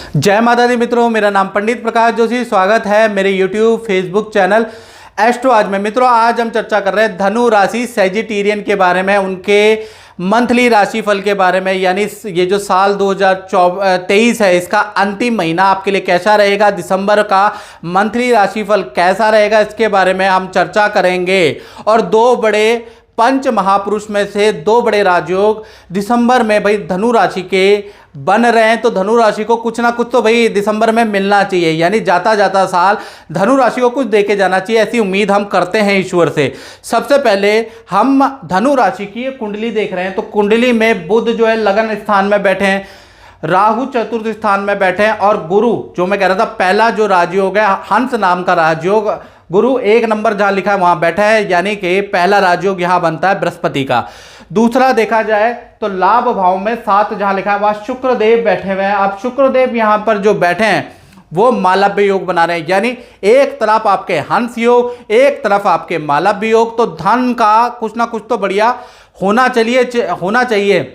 जय माता दी मित्रों, मेरा नाम पंडित प्रकाश जोशी। स्वागत है मेरे YouTube फेसबुक चैनल एस्ट्रो आज में। मित्रों, आज हम चर्चा कर रहे हैं धनु राशि सेजिटेरियन के बारे में, उनके मंथली राशिफल के बारे में। यानी ये जो साल 2023 है, इसका अंतिम महीना आपके लिए कैसा रहेगा, दिसंबर का मंथली राशिफल कैसा रहेगा, इसके बारे में हम चर्चा करेंगे। और दो बड़े पंच महापुरुष में से दो बड़े राजयोग दिसंबर में भाई धनु राशि के बन रहे हैं, तो धनु राशि को कुछ ना कुछ तो भाई दिसंबर में मिलना चाहिए। यानी जाता जाता साल धनु राशि को कुछ देके जाना चाहिए, ऐसी उम्मीद हम करते हैं ईश्वर से। सबसे पहले हम धनु राशि की कुंडली देख रहे हैं, तो कुंडली में बुध जो है लगन स्थान में बैठे हैं, राहु चतुर्थ स्थान में बैठे हैं, और गुरु जो मैं कह रहा था पहला जो राजयोग है हंस नाम का राजयोग, गुरु एक नंबर जहां लिखा है वहां बैठा है। यानी कि पहला राजयोग यहां बनता है बृहस्पति का। दूसरा देखा जाए तो लाभ भाव में 7 जहां लिखा है वहां शुक्रदेव बैठे हुए हैं। अब शुक्रदेव यहां पर जो बैठे हैं वो मालव्य योग बना रहे हैं। यानी एक तरफ आपके हंस योग, एक तरफ आपके मालव्य योग, तो धन का कुछ ना कुछ तो बढ़िया होना चाहिए।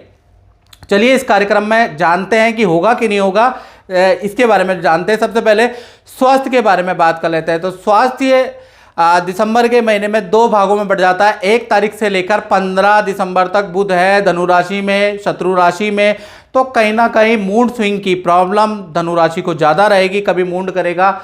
चलिए इस कार्यक्रम में जानते हैं कि होगा कि नहीं होगा, इसके बारे में जानते हैं। सबसे पहले स्वास्थ्य के बारे में बात कर लेते हैं। तो स्वास्थ्य दिसंबर के महीने में 2 भागों में बढ़ जाता है। 1 तारीख से लेकर 15 दिसंबर तक बुध है धनु राशि में, शत्रु राशि में, तो कहीं ना कहीं मूड स्विंग की प्रॉब्लम धनु राशि को ज़्यादा रहेगी। कभी मूड करेगा,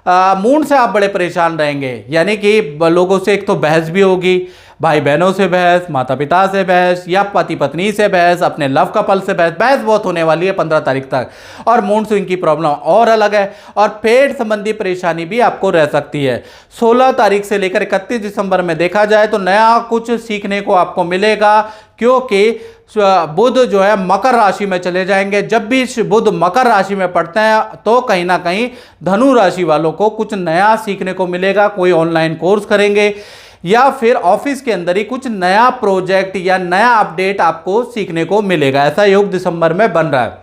मूड से आप बड़े परेशान रहेंगे। यानी कि लोगों से एक तो बहस भी होगी, भाई बहनों से बहस, माता पिता से बहस, या पति पत्नी से बहस, अपने लव कपल से बहस बहुत होने वाली है 15 तारीख तक। और मूड स्विंग की प्रॉब्लम और अलग है, और पेट संबंधी परेशानी भी आपको रह सकती है। 16 तारीख से लेकर 31 दिसंबर में देखा जाए तो नया कुछ सीखने को आपको मिलेगा, क्योंकि बुध जो है मकर राशि में चले जाएंगे। जब भी बुध मकर राशि में पड़ते हैं तो कहीं ना कहीं धनु राशि वालों को कुछ नया सीखने को मिलेगा। कोई ऑनलाइन कोर्स करेंगे या फिर ऑफिस के अंदर ही कुछ नया प्रोजेक्ट या नया अपडेट आपको सीखने को मिलेगा। ऐसा योग दिसंबर में बन रहा है।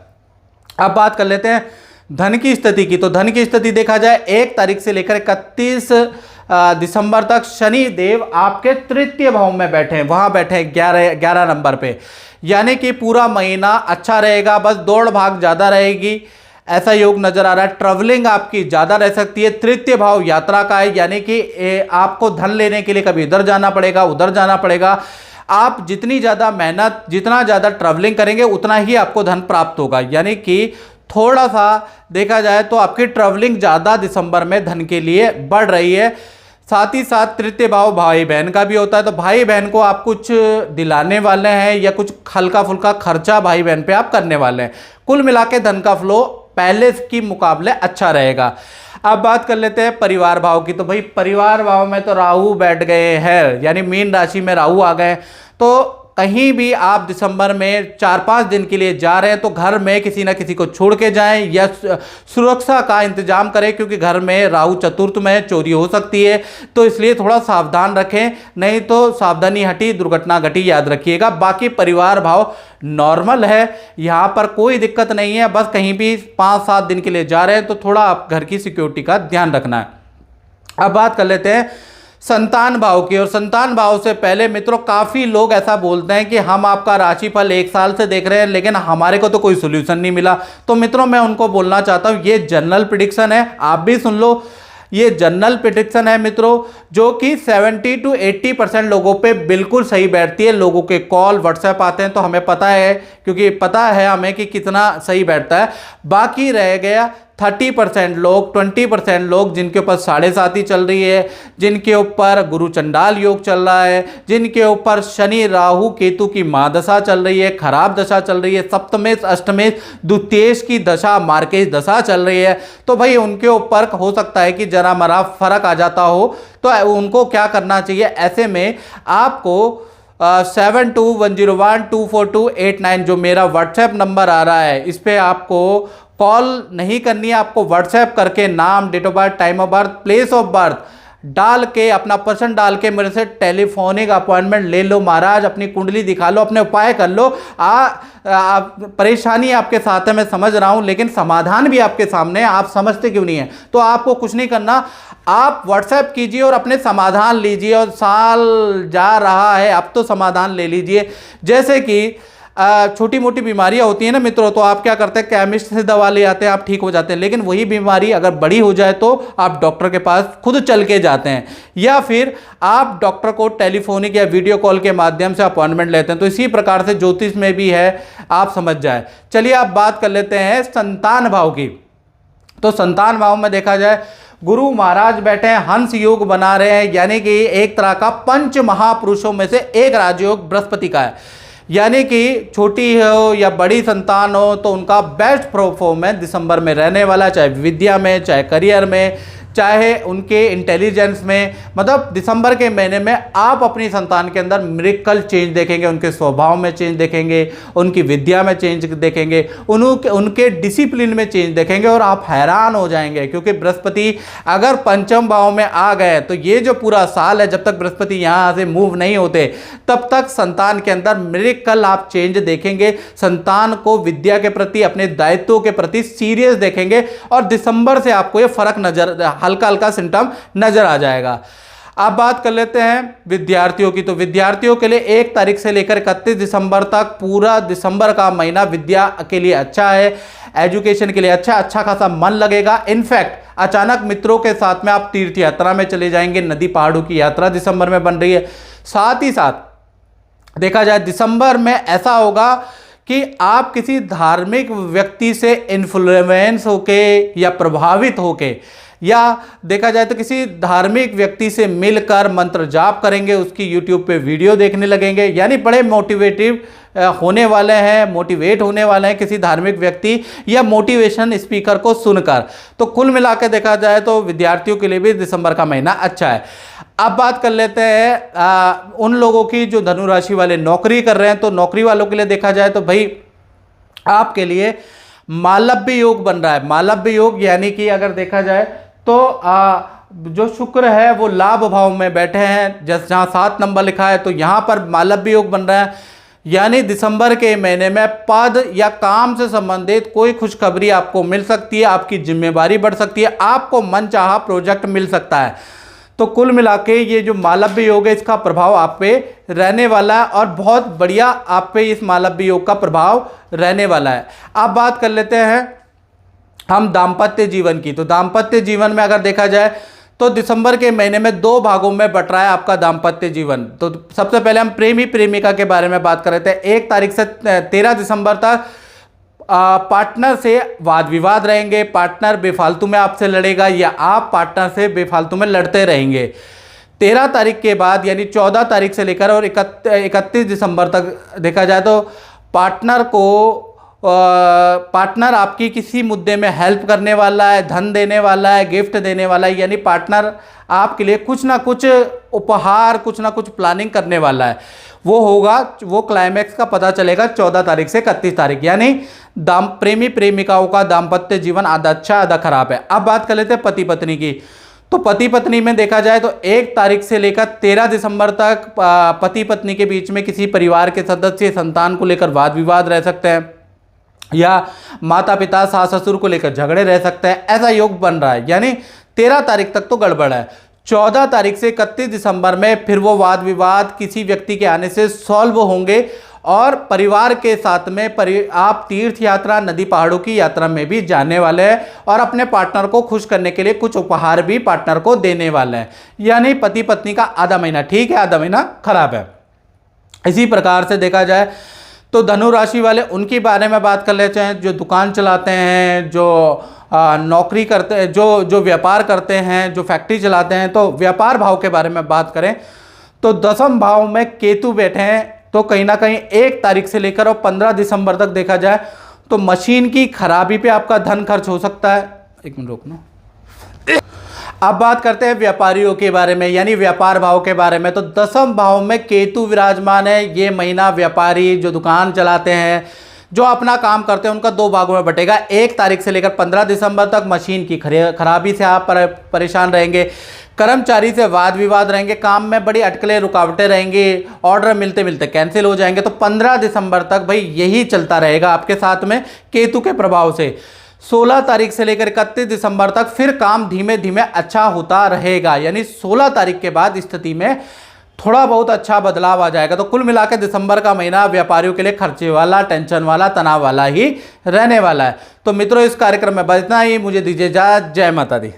अब बात कर लेते हैं धन की स्थिति की। तो धन की स्थिति देखा जाए 1 तारीख से लेकर 31 दिसंबर तक शनि देव आपके तृतीय भाव में बैठे हैं, वहां बैठे हैं 11 नंबर पे। यानी कि पूरा महीना अच्छा रहेगा, बस दौड़ भाग ज्यादा रहेगी, ऐसा योग नजर आ रहा है। ट्रैवलिंग आपकी ज्यादा रह सकती है। तृतीय भाव यात्रा का है, यानी कि आपको धन लेने के लिए कभी इधर जाना पड़ेगा, उधर जाना पड़ेगा। आप जितनी ज्यादा मेहनत, जितना ज्यादा ट्रैवलिंग करेंगे उतना ही आपको धन प्राप्त होगा। यानी कि थोड़ा सा देखा जाए तो आपकी ट्रैवलिंग ज्यादा दिसंबर में धन के लिए बढ़ रही है। साथ ही साथ तृतीय भाव भाई बहन का भी होता है, तो भाई बहन को आप कुछ दिलाने वाले हैं या कुछ हल्का फुल्का खर्चा भाई बहन पे आप करने वाले हैं। कुल मिला के धन का फ्लो पहले की मुकाबले अच्छा रहेगा। अब बात कर लेते हैं परिवार भाव की। तो भाई परिवार भाव में तो राहु बैठ गए हैं, यानी मीन राशि में राहु आ गए। तो कहीं भी आप दिसंबर में 4-5 दिन के लिए जा रहे हैं तो घर में किसी ना किसी को छोड़ के जाएं या सुरक्षा का इंतजाम करें, क्योंकि घर में राहु चतुर्थ में चोरी हो सकती है। तो इसलिए थोड़ा सावधान रखें, नहीं तो सावधानी हटी दुर्घटना घटी, याद रखिएगा। बाकी परिवार भाव नॉर्मल है, यहाँ पर कोई दिक्कत नहीं है। बस कहीं भी 5-7 दिन के लिए जा रहे हैं तो थोड़ा आप घर की सिक्योरिटी का ध्यान रखना है। अब बात कर लेते हैं संतान भाव की। और संतान भाव से पहले मित्रों, काफ़ी लोग ऐसा बोलते हैं कि हम आपका राशिफल 1 साल से देख रहे हैं लेकिन हमारे को तो कोई सोल्यूशन नहीं मिला। तो मित्रों मैं उनको बोलना चाहता हूँ, ये जनरल प्रेडिक्शन है, आप भी सुन लो। ये जनरल प्रेडिक्शन है मित्रों, जो कि 70 to 80% लोगों पे बिल्कुल सही बैठती है। लोगों के कॉल व्हाट्सएप आते हैं तो हमें पता है, क्योंकि पता है हमें कि कितना सही बैठता है। बाकी रह गया 30% लोग, 20% लोग जिनके ऊपर 7.5 चल रही है, जिनके ऊपर गुरु चंडाल योग चल रहा है, जिनके ऊपर शनि राहु केतु की महादशा चल रही है, खराब दशा चल रही है, सप्तमेश अष्टमेश द्वितीयेश की दशा, मार्केश दशा चल रही है। तो भाई उनके ऊपर हो सकता है कि जरा मरा फर्क आ जाता हो, तो उनको क्या करना चाहिए। ऐसे में आपको 7210124289 जो मेरा व्हाट्सएप नंबर आ रहा है, इस पर आपको कॉल नहीं करनी है, आपको व्हाट्सएप करके नाम, date of birth, time of birth, place of birth डाल के, अपना पर्सन डाल के मेरे से टेलीफोनिक अपॉइंटमेंट ले लो महाराज। अपनी कुंडली दिखा लो, अपने उपाय कर लो। परेशानी आपके साथ है, मैं समझ रहा हूं, लेकिन समाधान भी आपके सामने है, आप समझते क्यों नहीं है। तो आपको कुछ नहीं करना, आप व्हाट्सएप कीजिए और अपने समाधान लीजिए। और साल जा रहा है, अब तो समाधान ले लीजिए। जैसे कि छोटी मोटी बीमारियां होती हैं ना मित्रों, तो आप क्या करते हैं, केमिस्ट से दवा ले आते हैं, आप ठीक हो जाते हैं। लेकिन वही बीमारी अगर बड़ी हो जाए तो आप डॉक्टर के पास खुद चल के जाते हैं, या फिर आप डॉक्टर को टेलीफोनिक या वीडियो कॉल के माध्यम से अपॉइंटमेंट लेते हैं। तो इसी प्रकार से ज्योतिष में भी है, आप समझ जाए। चलिए आप बात कर लेते हैं संतान भाव की। तो संतान भाव में देखा जाए गुरु महाराज बैठे हैं, हंस योग बना रहे हैं, यानी कि एक तरह का पंच महापुरुषों में से एक राजयोग बृहस्पति का है। यानी कि छोटी हो या बड़ी संतान हो तो उनका बेस्ट परफॉर्मेंस दिसंबर में रहने वाला, चाहे विद्या में, चाहे करियर में, चाहे उनके इंटेलिजेंस में। मतलब दिसंबर के महीने में आप अपनी संतान के अंदर मिरेकल चेंज देखेंगे, उनके स्वभाव में चेंज देखेंगे, उनकी विद्या में चेंज देखेंगे, उनके डिसिप्लिन में चेंज देखेंगे, और आप हैरान हो जाएंगे। क्योंकि बृहस्पति अगर पंचम भाव में आ गए तो ये जो पूरा साल है, जब तक बृहस्पति यहाँ से मूव नहीं होते तब तक संतान के अंदर मिरेकल आप चेंज देखेंगे। संतान को विद्या के प्रति, अपने दायित्वों के प्रति सीरियस देखेंगे, और दिसंबर से आपको ये फर्क नजर, हल्का हल्का सिम्टम नजर आ जाएगा। अब बात कर लेते हैं विद्यार्थियों की। तो विद्यार्थियों के लिए 1 तारीख से लेकर 31 दिसंबर तक पूरा दिसंबर का महीना विद्या के लिए अच्छा है, एजुकेशन के लिए अच्छा खासा मन लगेगा। इनफैक्ट अचानक मित्रों के साथ में आप तीर्थ यात्रा में चले जाएंगे, नदी पहाड़ों की यात्रा दिसंबर में बन रही है। साथ ही साथ देखा जाए दिसंबर में ऐसा होगा कि आप किसी धार्मिक व्यक्ति से इन्फ्लुएंस होके या प्रभावित होके, या देखा जाए तो किसी धार्मिक व्यक्ति से मिलकर मंत्र जाप करेंगे, उसकी यूट्यूब पे वीडियो देखने लगेंगे। यानी बड़े मोटिवेटिव होने वाले हैं, मोटिवेट होने वाले हैं किसी धार्मिक व्यक्ति या मोटिवेशन स्पीकर को सुनकर। तो कुल मिला के देखा जाए तो विद्यार्थियों के लिए भी दिसंबर का महीना अच्छा है। अब बात कर लेते हैं उन लोगों की जो धनु राशि वाले नौकरी कर रहे हैं। तो नौकरी वालों के लिए देखा जाए तो भाई आपके लिए मालव्य योग बन रहा है। मालव्य योग यानी कि अगर देखा जाए तो जो शुक्र है वो लाभ भाव में बैठे हैं, जहाँ 7 नंबर लिखा है, तो यहाँ पर मालव्य योग बन रहा है। यानी दिसंबर के महीने में पद या काम से संबंधित कोई खुशखबरी आपको मिल सकती है, आपकी जिम्मेदारी बढ़ सकती है, आपको मनचाहा प्रोजेक्ट मिल सकता है। तो कुल मिला के ये जो मालव्य योग है इसका प्रभाव आप पे रहने वाला है, और बहुत बढ़िया आप पे इस मालव्य योग का प्रभाव रहने वाला है। अब बात कर लेते हैं हम दाम्पत्य जीवन की। तो दाम्पत्य जीवन में अगर देखा जाए तो दिसंबर के महीने में 2 भागों में बट रहा है आपका दाम्पत्य जीवन। तो सबसे पहले हम प्रेमी प्रेमिका के बारे में बात कर रहे थे। 1 तारीख से 13 दिसंबर तक पार्टनर से वाद विवाद रहेंगे, पार्टनर बेफालतू में आपसे लड़ेगा या आप पार्टनर से बेफालतू में लड़ते रहेंगे। 13 तारीख के बाद यानी 14 तारीख से लेकर और 31 दिसंबर तक देखा जाए तो पार्टनर आपकी किसी मुद्दे में हेल्प करने वाला है, धन देने वाला है, गिफ्ट देने वाला है। यानी पार्टनर आपके लिए कुछ ना कुछ उपहार, कुछ ना कुछ प्लानिंग करने वाला है। वो होगा, वो क्लाइमैक्स का पता चलेगा 14 तारीख से 31 तारीख। यानी प्रेमी प्रेमिकाओं का दाम्पत्य जीवन आधा अच्छा आधा खराब है। अब बात कर लेते हैं पति पत्नी की। तो पति पत्नी में देखा जाए तो 1 तारीख से लेकर 13 दिसंबर तक पति पत्नी के बीच में किसी परिवार के सदस्य, संतान को लेकर वाद विवाद रह सकते हैं, या माता पिता, सास ससुर को लेकर झगड़े रह सकते हैं। ऐसा योग बन रहा है। यानी 13 तारीख तक तो गड़बड़ है। 14 तारीख से 31 दिसंबर में फिर वो वाद विवाद किसी व्यक्ति के आने से सॉल्व होंगे, और परिवार के साथ में आप तीर्थ यात्रा, नदी पहाड़ों की यात्रा में भी जाने वाले हैं, और अपने पार्टनर को खुश करने के लिए कुछ उपहार भी पार्टनर को देने वाले हैं। यानी पति पत्नी का आधा महीना ठीक है, आधा महीना खराब है। इसी प्रकार से देखा जाए तो धनु राशि वाले, उनके बारे में बात कर लेते हैं। जो दुकान चलाते हैं, जो नौकरी करते हैं, जो व्यापार करते हैं, जो फैक्ट्री चलाते हैं। तो व्यापार भाव के बारे में बात करें तो 10वें भाव में केतु बैठे हैं। तो कहीं ना कहीं 1 तारीख से लेकर और 15 दिसंबर तक देखा जाए तो मशीन की खराबी पे आपका धन खर्च हो सकता है। 1 मिनट रोकना। अब बात करते हैं व्यापारियों के बारे में, यानी व्यापार भाव के बारे में। तो 10वें भाव में केतु विराजमान है। ये महीना व्यापारी जो दुकान चलाते हैं, जो अपना काम करते हैं, उनका 2 भागों में बटेगा। 1 तारीख से लेकर 15 दिसंबर तक मशीन की खराबी से आप परेशान रहेंगे, कर्मचारी से वाद विवाद रहेंगे, काम में बड़ी अटकलें रुकावटें रहेंगी, ऑर्डर मिलते मिलते कैंसिल हो जाएंगे। तो 15 दिसंबर तक भाई यही चलता रहेगा आपके साथ में केतु के प्रभाव से। 16 तारीख से लेकर 31 दिसंबर तक फिर काम धीमे धीमे अच्छा होता रहेगा। यानी 16 तारीख के बाद स्थिति में थोड़ा बहुत अच्छा बदलाव आ जाएगा। तो कुल मिलाकर दिसंबर का महीना व्यापारियों के लिए खर्चे वाला, टेंशन वाला, तनाव वाला ही रहने वाला है। तो मित्रों, इस कार्यक्रम में बस इतना ही। मुझे दीजिए इजाजत। जय माता दी।